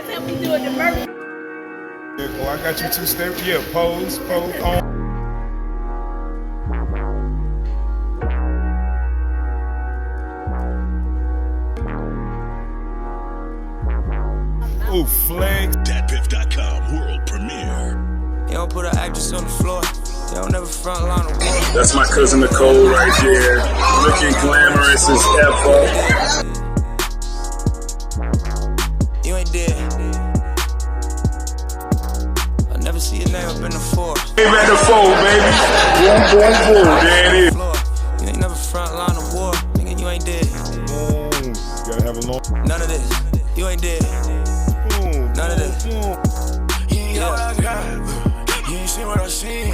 That's how we do it the first. Oh, I got you two step. Yeah, pose on. Ooh, flex. Datpiff.com world premiere. You don't put an actress on the floor. You don't never front line of war. That's my cousin Nicole right there, looking glamorous as ever. You ain't dead. I never see your name up in the force. Name at the fold, baby. Boom, boom, boom. There it is. You ain't never front line of war. Nigga, you ain't dead. Boom. Gotta have a long. None of this. You ain't dead. Boom. None of this. Boom. You ain't got what I got. You ain't seen what I seen.